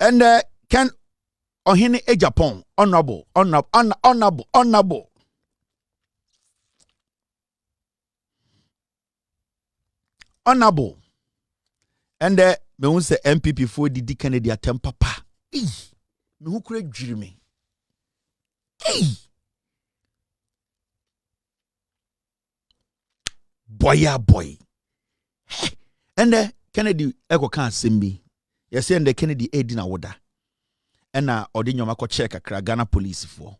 And Ken Ofori Agyapong, honorable. And me won say MPP for the Kennedy Agyapong papa. Me who could dream me. Boy. And Kennedy eko kan sembi. Yes, and the Kennedy aid na woda. And odi nyoma ko check kakra Ghana police for.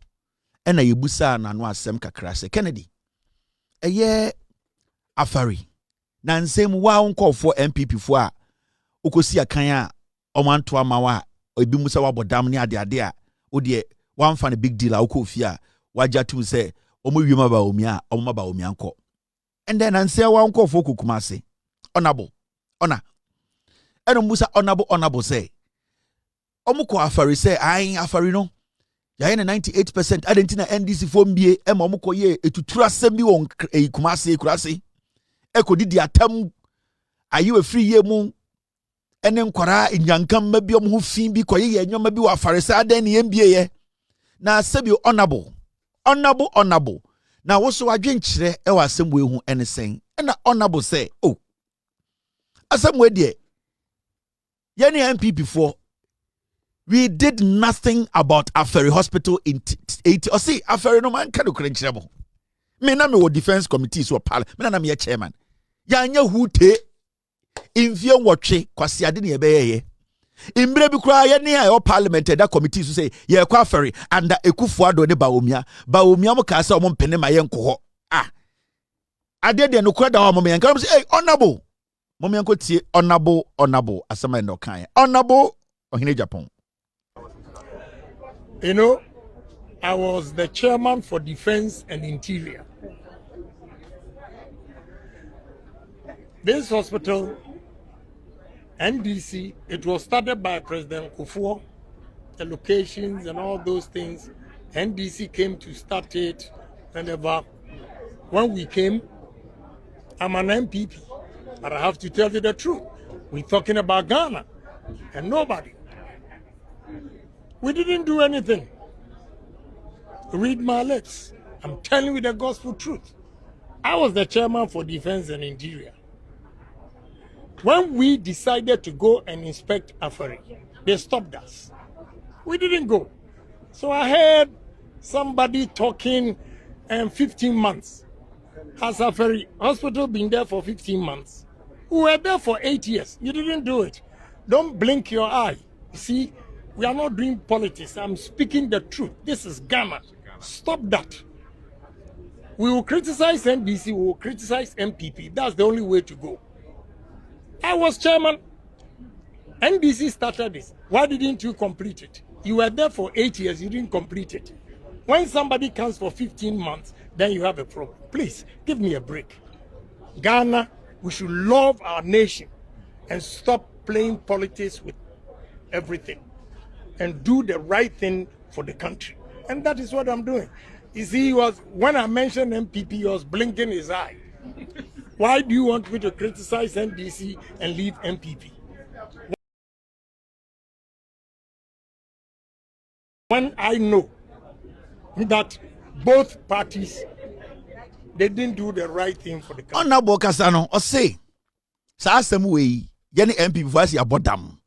And yebusa na no asem kakra se Kennedy. Eye afari. Na nsem wa unko for MPP for a ukosi akan a omanto amawa ebi musa wabodam ne ade a odi one fan big deal a ukofia wajatu se omo wiema Bawumia omo Bawumia nko. And then answer wa unko for kukumase. Honorable. Eno musa honorable say. Omuko afari say ayin afari no. Ya na 98% adentina NDC for mbie e ma omuko ye etutura sembi won kumase kurase. Eko didi atam ayi free ye mu ene nkwara nyankam ma bi omho fin bi koye ye nyoma bi wa afari say aden ne mbie ye. Na sebi honorable. Na woso adwenkyere e wa asem ehu ene sen. Na honorable say, oh. Asem we de Yeni MPP for we did nothing about Afari Hospital in 80. Or see, Afari no man can do credential. Me na me wo defense committee so pal. Me na me chairman. Yanya hute invie watche kwasi ade ne ebeye. Imbre bi kura ye ne a parliament that committee so say ye kwa Afari under Akufo Addo Bawumia mo ka say o mo mpene ma ye nko ho. Ade de no kura da o mo me nka say hey honorable Mommy uncle tie honorable asama no kan. Honorable Ofori Agyapong. You know, I was the chairman for Defense and Interior. This hospital, NDC, it was started by President Akufo, the locations and all those things. NDC came to start it whenever. When we came, I'm an MPP. But I have to tell you the truth. We're talking about Ghana and nobody. We didn't do anything. Read my lips. I'm telling you the gospel truth. I was the chairman for Defense and Interior. When we decided to go and inspect Afari, they stopped us. We didn't go. So I heard somebody talking 15 months. Has Afari Hospital been there for 15 months? We were there for 8 years. You didn't do it. Don't blink your eye. You see, we are not doing politics. I'm speaking the truth. This is Ghana. Stop that. We will criticize NDC, we will criticize MPP. That's the only way to go. I was chairman. NDC started this. Why didn't you complete it? You were there for 8 years. You didn't complete it. When somebody comes for 15 months, then you have a problem. Please, give me a break. Ghana, we should love our nation and stop playing politics with everything and do the right thing for the country. And that is what I'm doing. You see, when I mentioned MPP, he was blinking his eye. Why do you want me to criticize NDC and leave MPP? When I know that both parties, they didn't do the right thing for the country. Honorable Kasano, or say, sa asem we yeni MPP for asi abodam.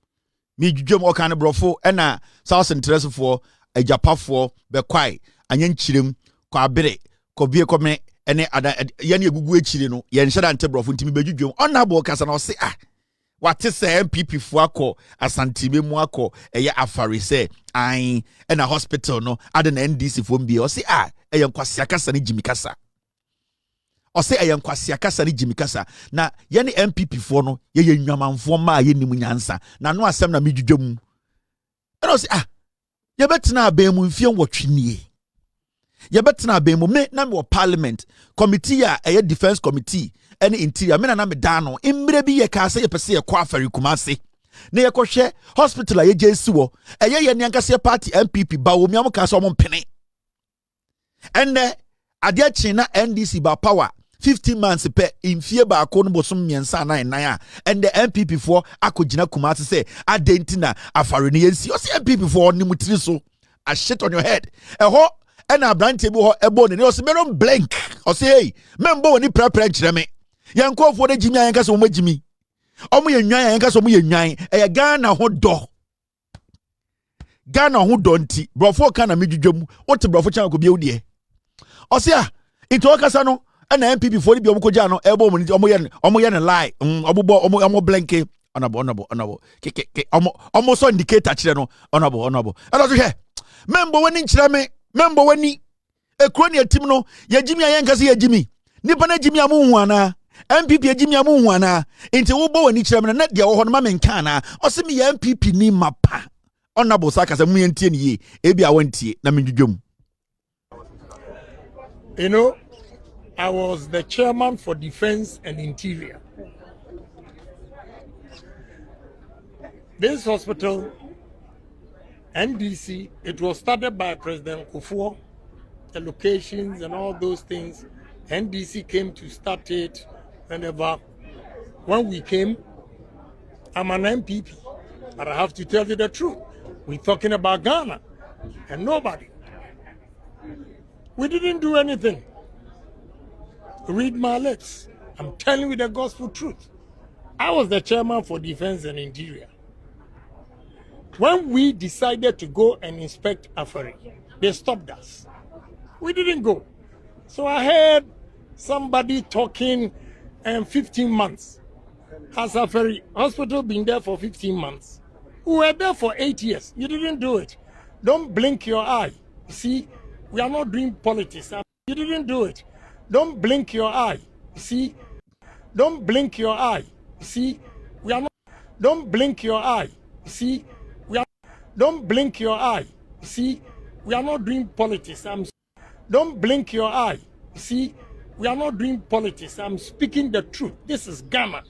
Mi dwedwem o kan brofo na South interest for Agyapa for be kwai anyen chirem kwa bere ko bie ko me ene ada yeni egugu echire no ye nheda nte brofo ntimi be dwedwem. Honorable Kasano say wate say MPP for akọ Asante be mu akọ eye Afari say an na hospital no ade na NDC for mbie o say eye nkwase akasa ne jimikasa. O say eye nkwase akasa ne jimikasa na ye ne MPP for no ye nwamanfo ma ye nimu nyansa na no asem na medwedwem. And o say ye betena aban mu mfie nwotwenie. Ye betena aban mu me na me parliament committee a eye defense committee any interior me na me dano imbre bi ye ka say ye pese ye kwa Afari kumase na ye kohwe hospital a ye jesi wo eye ye nyankase party MPP Bawumia mo ka so mo mpene enne ade achi na NDC ba power 15 months pe in fear ba akono bosom miensa na a and the MPP for akogina kumase say adentina afare ne yensi. O say MPP for ni mutiri so a shit on your head. Eho and a brand table ho ebo ne o say me blank. O say hey, member woni prepare nkyere me. Yanko for the Jimmy yanka so mo Jimmy. Omo ye nwan yanka so mo ye nwan. E Ghana ho do. Ghana ho do nti. Brofo ka na medwudwam. What brofo chan ko bi odie. O say into okasa no and MPP for the bi omokoja no ebo omo ye ne lie. Omo blank. Honorable. Omo so indicator kire no honorable. And also here. Member wani nkyere me. Member wani ekro ne atim no ye Jimmy yanka se ye Jimmy. Nipa na Jimmy amu hu ana. MPP Jimmy amu hu ana. Nti wo bo wani kire me na de wo ho no ma menka na. O se me ye MPP ni mapa. Honorable saka se mu yentie ne ye. Ebi a wantie na medwudwam. You know, I was the chairman for Defense and Interior. This hospital, NDC, it was started by President Kufuor, the locations and all those things. NDC came to start it whenever. When we came, I'm an MPP, but I have to tell you the truth. We're talking about Ghana and nobody. We didn't do anything. Read my lips. I'm telling you the gospel truth. I was the chairman for Defense and Interior. When we decided to go and inspect Afari, they stopped us. We didn't go. So I heard somebody talking 15 months. Has Afari Hospital been there for 15 months? We were there for 8 years. You didn't do it. Don't blink your eye. You see, we are not doing politics. You didn't do it. Don't blink your eye. You see, don't blink your eye. You see, we are not. Don't blink your eye. You see, we are. Don't blink your eye. You see, we are not doing politics. Don't blink your eye. You see, we are not doing politics. I'm speaking the truth. This is Ghana.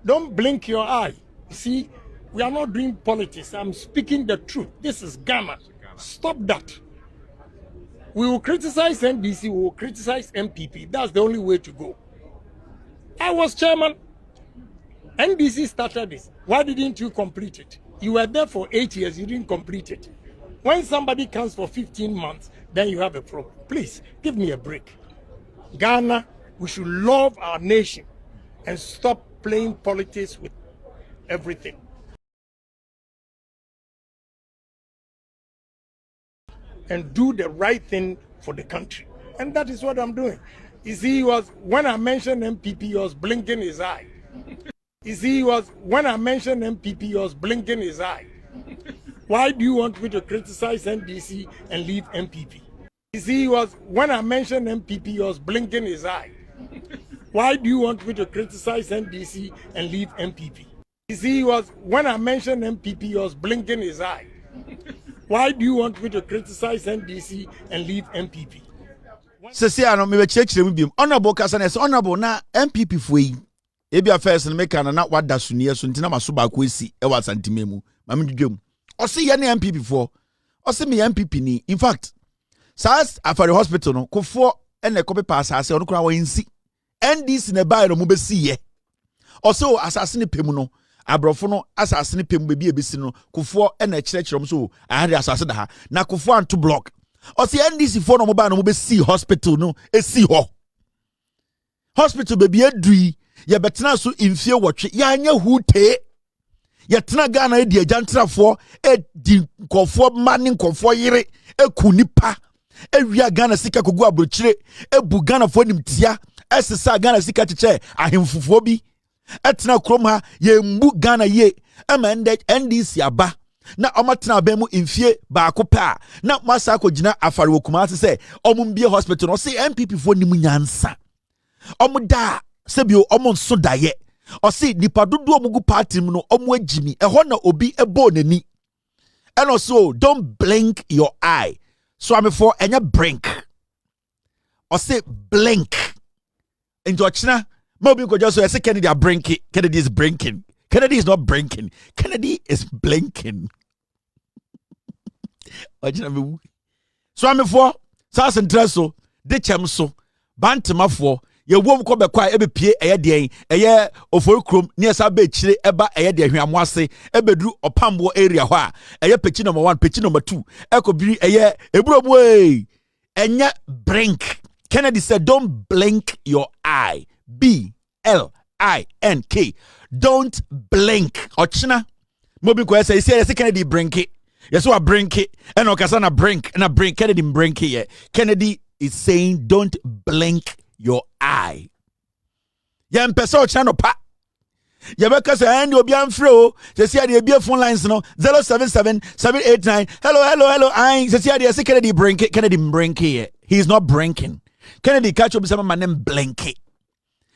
Don't blink your eye. You see, we are not doing politics. I'm speaking the truth. This is Ghana. Stop that. We will criticize NDC, we will criticize MPP. That's the only way to go. I was chairman. NDC started this. Why didn't you complete it? You were there for 8 years, you didn't complete it. When somebody comes for 15 months, then you have a problem. Please, give me a break. Ghana, we should love our nation and stop playing politics with everything. And do the right thing for the country. And that is what I'm doing. You see, when I mentioned MPP, he was blinking his eye. You see, when I mentioned MPP, he was blinking his eye. Why do you want me to criticize NDC and leave MPP? You see, when I mentioned MPP, he was blinking his eye. Why do you want me to criticize NDC and leave MPP? You see, when I mentioned MPP, he was blinking his eye. Why do you want me to criticize NDC and leave MPP? Sesi ano me chechire mu biem. Honorable Kasane say honorable na MPP fo yi. Ebi affairs no make na wada sunie so ntina maso ba ko esi e wa santime mu. Ma me dwedwem. O se ye na MPP fo. O se me MPP ni. In fact, SARS Afari Hospital no kofo ene kope pa asase ono kura wa nsi. NDC ne ba no mu besi ye. O se o asase ne pemu no abrofo no asase ne pemu be ebesi no kofo ene kyerɛkyerɛm so ahade asase da ha na kofo anto block. O se NDC fo no mo ba no mo besi hospital no esi ho. Hospital baby adui ye betena so imfie wotwe ya anya hute ye tena Ghana e di ajantrafo e di nkofo mane nkofo yire eku nipa ewia Ghana sika kogu abrochire ebu Ghana fo nimtia esesa Ghana sika cheche ahemfufo bi etena krom ha ye mbu Ghana ye ema NDC aba na omatena ba mu imfie ba akopa na masa akogina Afari wokuma se omumbie hospital no se MPP fo nimu nyansa omuda sebio omo nso daye o se nipa dodo omugu party mu no omo agimi eho na obi ebo nani and also don't blink your eye so am for enya brink o se blink into ochina mobi ko just say Kennedy are brinking. Kennedy is brinking. Kennedy is not brinking. Kennedy is blinking. So am for sas intereso de chem so bantemafo ye wom ko be kwa ebe pie eye den eye ofori krom ne esa be chire eba eye de hwamo ase ebedu opambo area ho a eye pechi number 1 pechi number 2 ekobiri eye eburobu enye blink. Kennedy said don't blink your eye. BLINK. Don't blink. Ochina mobi ko say Kennedy blink it. Yes, what blink it and okasana blink and a blink Kennedy blink it. Kennedy is saying don't blink your eye. Yam peso channel pa. Yabeka say and obi amfro. Say the be phone lines no 077-789. Hello. I say Kennedy blink it. Kennedy blink it. He's not blinking. Kennedy catch up some man named Blinky.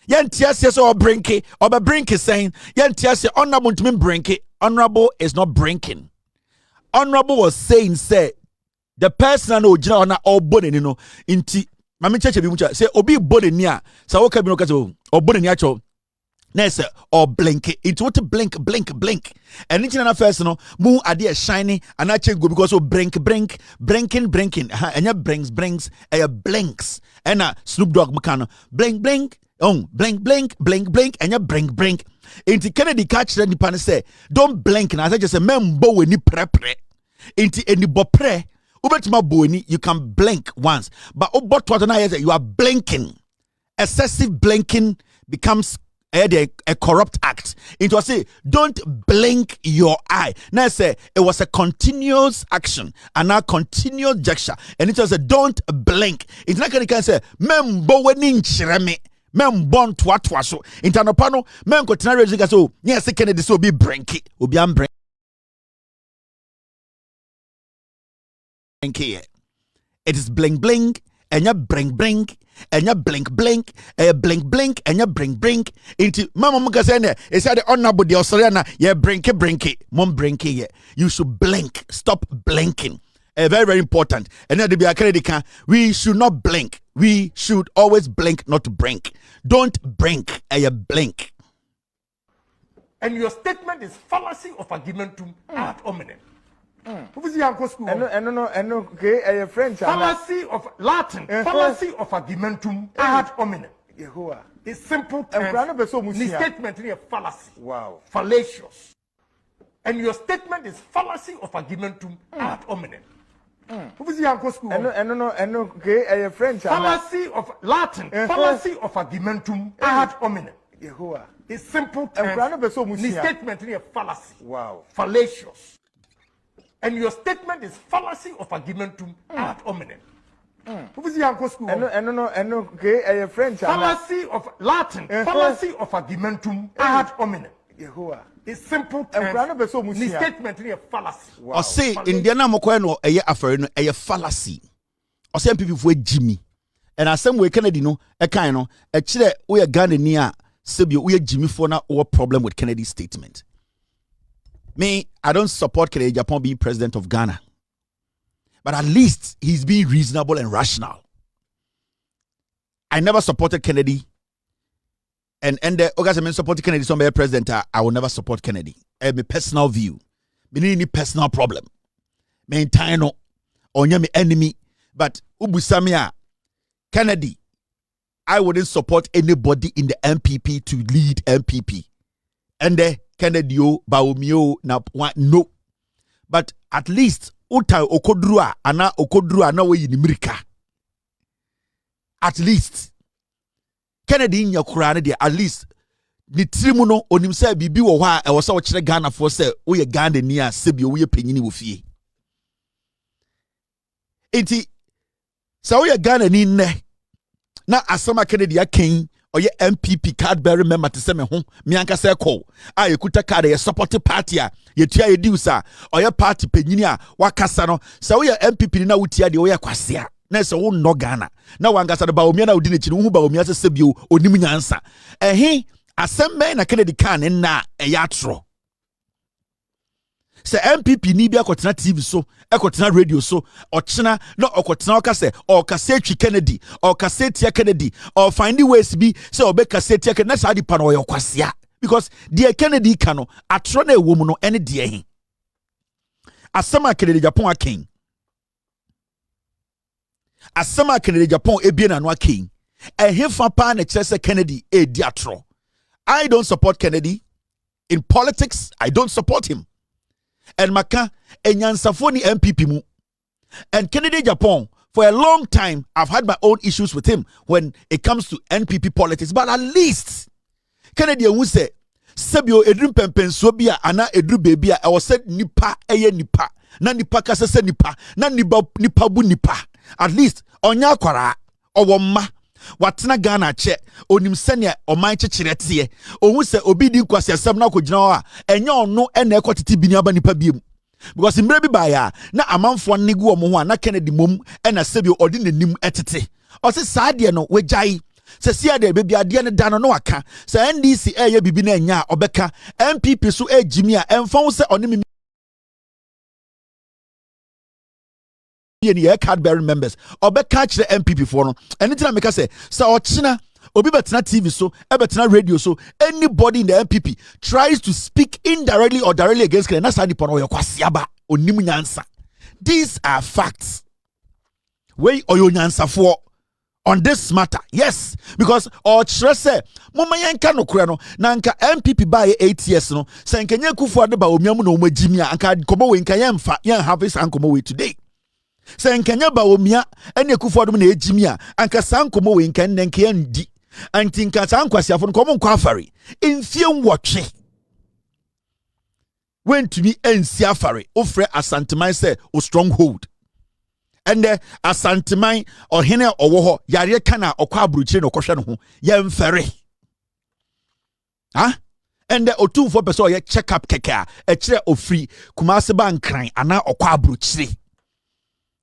Yan tiasi so brinky or be brinky saying yan tiasi honorable to me brinky. Honorable is not brinking. Honorable was saying say the person no jina ona all body you know inti mami cheche bi mucha say obi body nia sa wo ka bi no ka so or body nia cho na say or blinky it what blink and anything na first no mu ade shiny and I check go because so brinking and ya brings blinks and Snoop Dogg mekano blink blink and ya blink inti Kennedy catch the nipa say don't blink na say just say membo we ni prepre inti eni bopre ubetima boeni you can blink once but obot na you are blinking. Excessive blinking becomes a corrupt act. It was say don't blink your eye. Now say it was a continuous action and now continuous gesture, and it was a don't blink. It's not can say membo wenin chireme membon twa so internopano men ko tena register so yes Kennedy so be brinky obi am brinky. It is blink and you blink and you blink blink and you blink into mama muka say it said the honorable the Australian yeah brinky mom brinky yeah you should blink, stop blinking. Very, very important. And then the Kennedy can we should not blink. We should always blink, not blink. Don't blink, blink. And your statement is fallacy of argumentum ad hominem. Okay, French. Fallacy of Latin. Fallacy of argumentum ad hominem. It's simple terms. The statement is a fallacy. Wow. Fallacious. And your statement is fallacy of argumentum ad hominem. Okay, French. Fallacy of Latin. Fallacy of argumentum ad hominem. It's simple terms. The statement is a fallacy. Wow. Fallacious. And your statement is fallacy of argumentum ad hominem. Okay, French. Fallacy of Latin. Fallacy of argumentum ad hominem. It's simple terms. The statement is a fallacy. Or say Indiana Mokoeno a affair no a fallacy. Or some people for Jimmy. And as some way Kennedy no a kind no a chile we a Ghana near Sibio we Jimmy for now or problem with Kennedy's statement. Me, I don't support Kennedy Agyapong being president of Ghana. But at least he's being reasonable and rational. I never supported Kennedy. And the August supporting Kennedy, somebody president, I will never support Kennedy. I have a personal view. Me need any personal problem. Me entire no, or me enemy. But Ubusamia, Kennedy, I wouldn't support anybody in the MPP to lead MPP. And the Kennedy Bawumia no. But at least uta okodrua ana we in America. At least Kennedy in your Quran, at least the trimuno on himself be wo ha e was watch Ghana for say we Ghana near Sebio we penyini wo fie. Enti so we Ghana ni ne na asama Kennedy aken oye MPP card bearer member to say me ho me anka say call a ekuta card ye support party a ye tua ye diusa oye party penyini a wakasa no so we MPP na wutia de oye kwase a na se wo no Ghana na wangasa de Bawumia na odi ne chi wo Bawumia se sebio onim nyansa asem na Kennedy kan na eyatro se MPP ni bi akotena TV so ekotena radio so ochena na okotena okase o kaseti Kennedy o kaseti Kennedy o find ways bi se obe kaseti Kennedy na sa di pa no yokwasea because the Kennedy kano atro na ewo mu no ene de ehi asema Kennedy Agyapong aken asema Kennedy Agyapong ebie na no aken and him fapa na chese Kennedy Agyapong. I don't support Kennedy in politics. I don't support him. And maka enyansafoni MPP mu. And Kennedy Agyapong, for a long time, I've had my own issues with him when it comes to NPP politics. But at least Kennedy will say, Sebio edrum pempensobia ana edru bebia I was said nipa eye nipa na nipa kasese nipa na nipa bu nipa. At least onya kwara owomma watena Ghana che onim sene oman kyekere tie ohu se obi di kwase asem na kogina ho a enye ono ena ekotiti bi ni aba nipa biem. Because in bi baya na amanfo negu omo ho na Kennedy mom ena Sebio odi nanim etete o se saade no wejai se sia de bebi ade ne da no waka se NDC eye bibi na nya obeka MPP so ejimi a emfon se oni mi ye card bearing members obeka kire MPP for no anything make say ochina obi betena TV so betena radio so anybody in the MPP tries to speak indirectly or directly against Kennedy na sadi pono yo kwasiaba onim nyansa. These are facts. We oyo nyansa for on this matter, yes, because otchere say mama yenka no kure no na nka MPP ba 8 years no se nkenye Akufo Addo Bawumia mu na omagimi a nka komo we nka yemfa yen have this ankomo we today. Se nkenye Bawumia ene Akufo Addo mu na ejimi a anka sankomo we nka nka yendi anti nka sankwasiafo no komo nkwa afare mfie nwotwe wentumi ensi afare ofre asanteman say o stronghold. And asanteman ohene owo yare kana okwa abruchire no kohwe no ho yemfere and otumfo person ye check up keka e kire ofri Kumase bankran ana okwa abruchire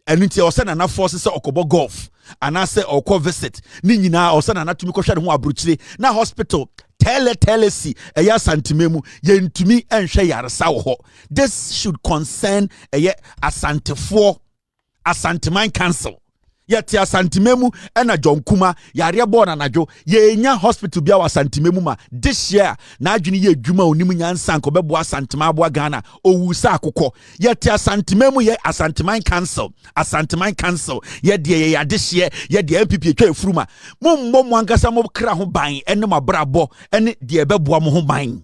enunti o se na force se okobo golf ana se okwa visit ni nyina o se na tumi kohwe no ho abruchire na hospital tele si eya santimemu yentumi enhwe yaresa wo ho. This should concern asantefo Asanteman Council. Yet Asantememu ena Jonkuma yare born anajo yenya hospital bia wa Asantememu ma this year na adwini ye adwuma onimu nyansa nko bebo Asantema abo Ghana Owusu akokɔ. Yet Asantememu ye Asanteman Council ye de ye this year ye de MPP etwa efuruma mommo mwankasa mo kra ho ban ene mabrabo ene de bebo mo ho ban.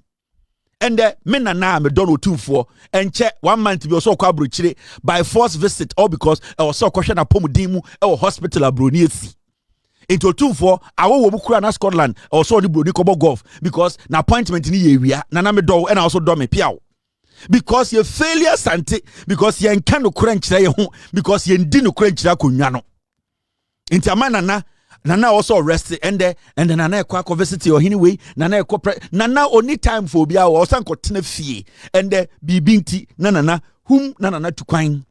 And me na me don otumfo enche 1 month bi so kwa abrochire by force visit all because I was so question na pomudin mu e hospital abroni esi into otumfo awo wo kura na Scotland I so the broni kobo golf because na appointment ni ye wia na me do and also do me piaw because ye failure sante because ye nka no kura nkyira ye ho because ye ndi no kura nkyira konwa no into amana Nana also arrested and Nana Kwaku visit or anyway Nana Nana only time for bia or sanko tene fie and bibinti nana whom nana to quine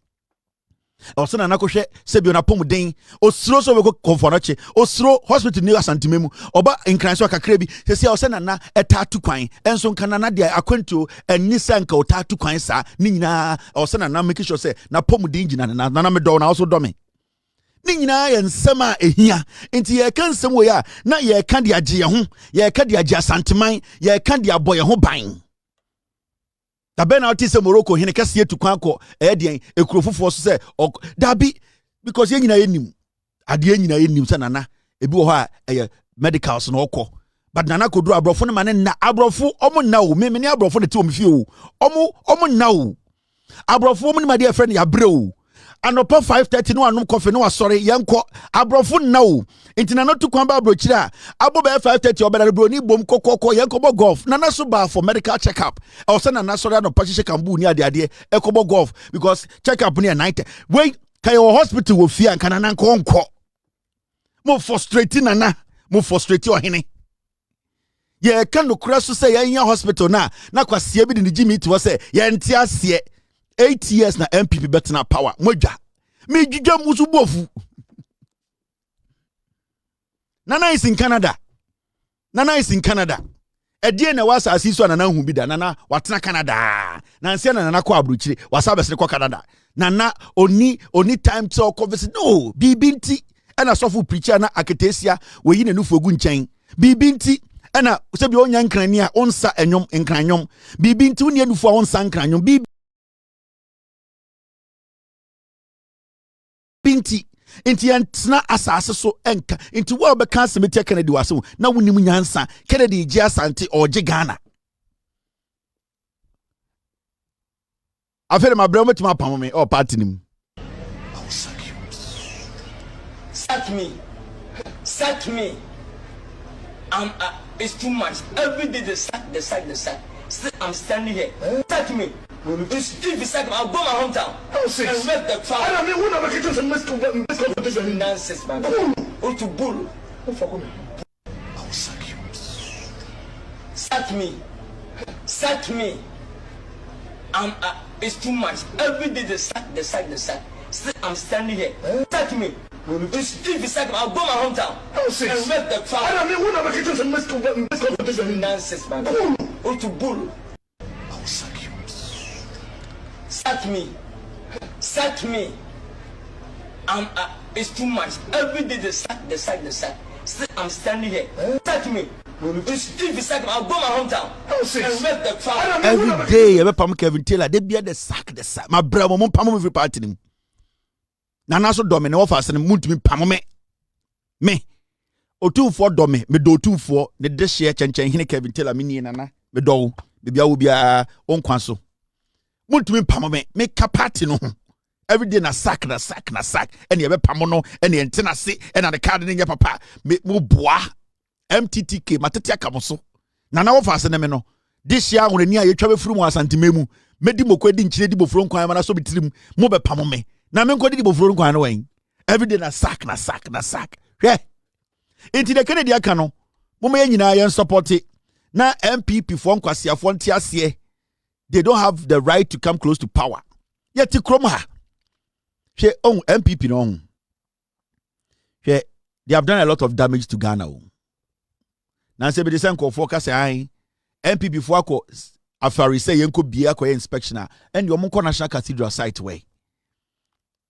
also Nana koshe sebio na pomuden osro so we go konfonache osro hospital ni asantimemu oba nkranso kakrebi sesi o se nana etatu kwan enso nkanana dia akwento enisa nka otatu kwan sa ni nyina o se nana make sure say na pomuden gina nana me do na also do me ni nyina ye nsem a ehia enti ye kan nsem wo ya na ye kan de agye ho ye kan de agye asanteman ye kan de aboye ho ban da be na otise Morocco hene kase etukwan akọ den ekurofofo so se dabi because ye nyina ye nim ade ye nyina ye nim se nana ebi wo ha medicals na okọ but nana koduru abrofo ne mane na abrofo omo na o me ne abrofo ne ti o me fie o omo na o abrofo omo ne ma de friend ya bre o anopa 5:30 no anum coffee no asore yenko abrofo na o intina no to kwan ba abrochire a abo be 5:30 obeda broni bom kokoko yenko bo golf nana so ba for medical checkup I was na sore anopa hye kambu ni ade ekobo golf because checkup ni 90 we kai hospital wo fia nka nana nko mo frustrate nana mo frustrate ohene ye kan no kura so say yan hospital na kwasia bi ni jimi to say ye nti ase 8 years na MPP betna power moja me jija musu bofu nana is in Canada edie na wasa asiso nana hu bi da nana watena Canada na nsia nana kwa abruchire wasa besere kwa Canada nana oni time to converse no bibinti ana sofu preacher na aketesia we yi nenu fogu nchen bibinti ana sebi onya nkrani a onsa enyom nkranyom bibinti uni enufu a onsa nkranyom binti Inti entna asase so enka. Inti wo be kan semete Kennedy waso na wonim nyansa. Kennedy gye Asante or gye Ghana. Afere ma brɛ motuma pam me or party nim. Sack me. It's too much. Every day the sack. Still, I'm standing here. Sack me. If you sack me, I'll go my hometown. And make the trial. I don't mean, we're not making some misconception. Nonsense, man. Go to bull. I'll sack you. Sack me. It's too much. Every day the sack. Still, I'm standing here. Sack me. If you sack me, I'll go my hometown. And make the trial. I don't mean, we're not making some misconception. Nonsense, man. Go to bull. I'll sack you. Sack me. It's too much. Every day the sack. Still, I'm standing here. Sack me. If you sack me, I'll go my hometown. And make the trial. Every day, I pam Kevin Taylor. They be the sack. My brother, mom pam every party nim. Nana so do me no offer sene muntumi pam me. Otumfo do me do otumfo ne de hye chenchen hene Kevin Taylor me nie nana me do bibia wo bia onkwan so muntumi pam me ka party no every day na sack ene ye be pam no ene entena se ene the card ne nye papa me mo boa mttk matete akamo so nana wo fa sene me no this year won ani a ye twa be furu mu Asante memu medi mokodi nchire di bofuro nkwan ma na so bitirim mo be pam me na me nkodi di bofuro nkwan no wen every day na sack hwe inti de Kennedy aka no mo me nyina ye support na MPP for nkwasiafo ntiase they don't have the right to come close to power yet krom ha hwe on MPP no hwe they have done a lot of damage to Ghana na se be de senko for ka say MPP for akọ afari say yenko bia akọ inspection and your monko National Cathedral site way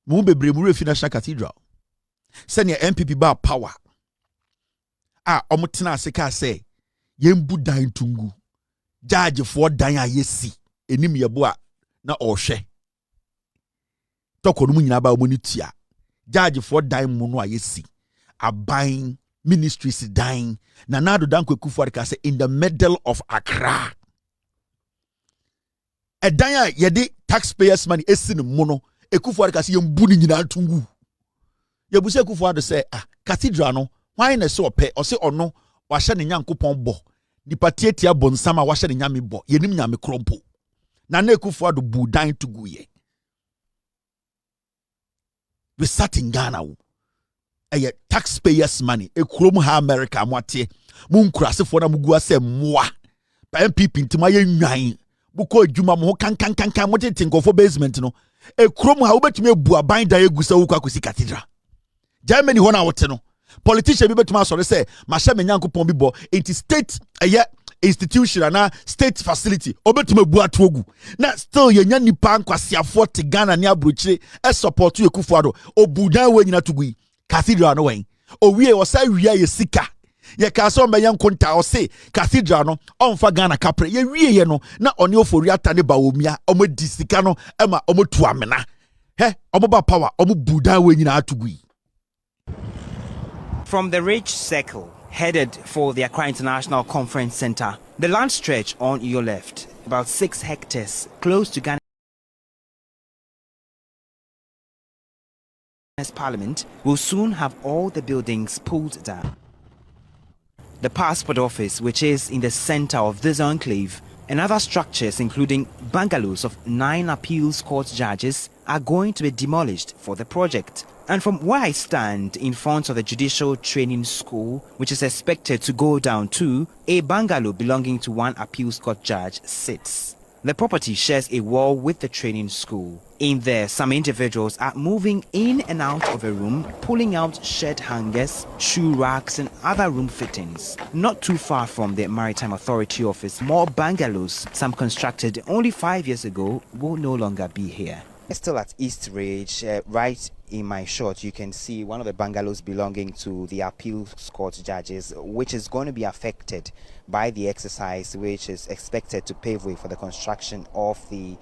mu bebre mu refi National Cathedral send your MPP ba power omutena aseka say yembu dan tungu judge for dan ayesi enim yebo a na ohwe tokoro mu nyina ba omuni tia judge for dan mu no ayesi aban ministries dying na nado dan Kweku Annan say in the middle of Accra a dan yede taxpayers money esin mu no Akufo Addo say yembu ni nyina tungu yebuse Akufo Addo say cathedral no why na so ope o say ono wa hye ne Nyankopon bo dipatietia bonsama wa hye ne nyame bo yenim nyame krompo na Akufo Addo bu dan tugu ye we sat in Ghana taxpayers money ekrom ha America amwate munkurasefo na mugu ase moa pa MPP ntima ye nwan buko adwuma mo kan mo tinkofo basement no ekrom ha obetumi ebu aban da egusa wo kwakosi cathedral Germany ho na wote no politician bi betuma so say mahye me Nyankopon bi bo it state institution na state facility obetuma bu atogu na still yenya nipa nkwasiafo te Ghana ne abrochire support Akufo Addo obudan we nyina tugui cathedral no wen owie wo say wia ye sika ye ka so mbe yankonta o say cathedral no onfa Ghana kapre ye wie ye no na Owusu Ofori Atta ne Bawumia omodi sika no ema omotu amena omoba power omobudan we nyina atugui. From the Rich Circle, headed for the Accra International Conference Center, the land stretch on your left, about 6 hectares, close to Ghana's Parliament, will soon have all the buildings pulled down. The Passport Office, which is in the center of this enclave, and other structures, including bungalows of 9 appeals court judges, are going to be demolished for the project. And from where I stand in front of the Judicial Training School, which is expected to go down to, a bungalow belonging to 1 appeals court judge sits. The property shares a wall with the training school. In there, some individuals are moving in and out of a room, pulling out shirt hangers, shoe racks and other room fittings. Not too far from the Maritime Authority office, more bungalows, some constructed only 5 years ago, will no longer be here. Still at East Ridge, right in my shot, you can see one of the bungalows belonging to the appeals court judges, which is going to be affected by the exercise, which is expected to pave way for the construction of the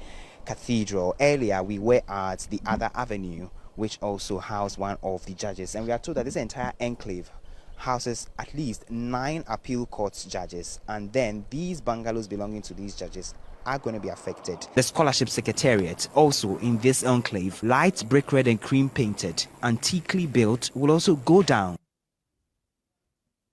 cathedral. Earlier, we were at the other avenue which also house one of the judges. And we are told that this entire enclave houses at least 9 appeal court judges, and then these bungalows belonging to these judges are going to be affected. The scholarship secretariat, also in this enclave, light brick red and cream painted, antiquely built, will also go down.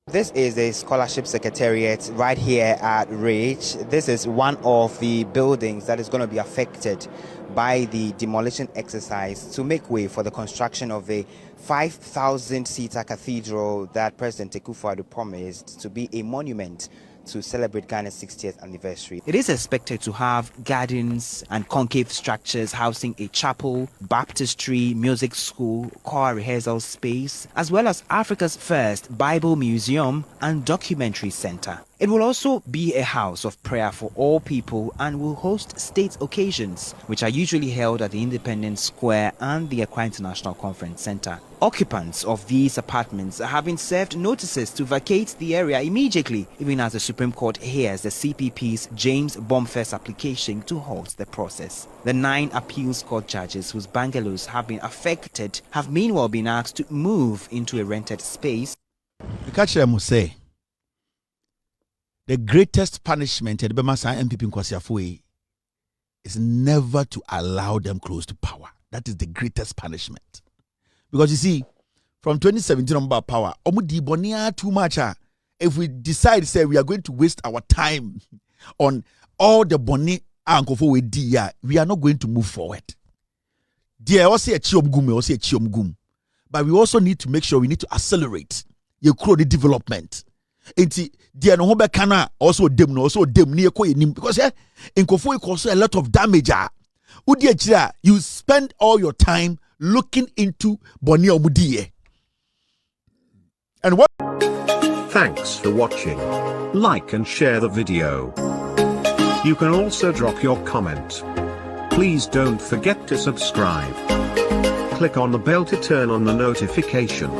This is the scholarship secretariat right here at Ridge. This is one of the buildings that is going to be affected by the demolition exercise to make way for the construction of a 5,000-seater cathedral that President Akufo Addo promised to be a monument to celebrate Ghana's 60th anniversary. It is expected to have gardens and concave structures housing a chapel, baptistry, music school, choir rehearsal space, as well as Africa's first Bible museum and documentary center. It will also be a house of prayer for all people and will host state occasions, which are usually held at the Independence Square and the Accra International Conference Center. Occupants of these apartments are having served notices to vacate the area immediately, even as the Supreme Court hears the CPP's James Bomfest application to halt the process. The 9 appeals court judges whose bungalows have been affected have meanwhile been asked to move into a rented space. The catcher must say, the greatest punishment at Bemasa MPP Nkwasiafo is never to allow them close to power. That is the greatest punishment. Because you see, from 2017 on about power, too much. If we decide, say, we are going to waste our time on all the boni ankofo we dia, we are not going to move forward. There also a chiom gum, but we also need to make sure we need to accelerate your crowd development. Enti dia no hobe kana also dem near because in Kofo cause a lot of damage. You spend all your time looking into Boni Omudie. And what? Thanks for watching. Like and share the video. You can also drop your comment. Please don't forget to subscribe. Click on the bell to turn on the notification.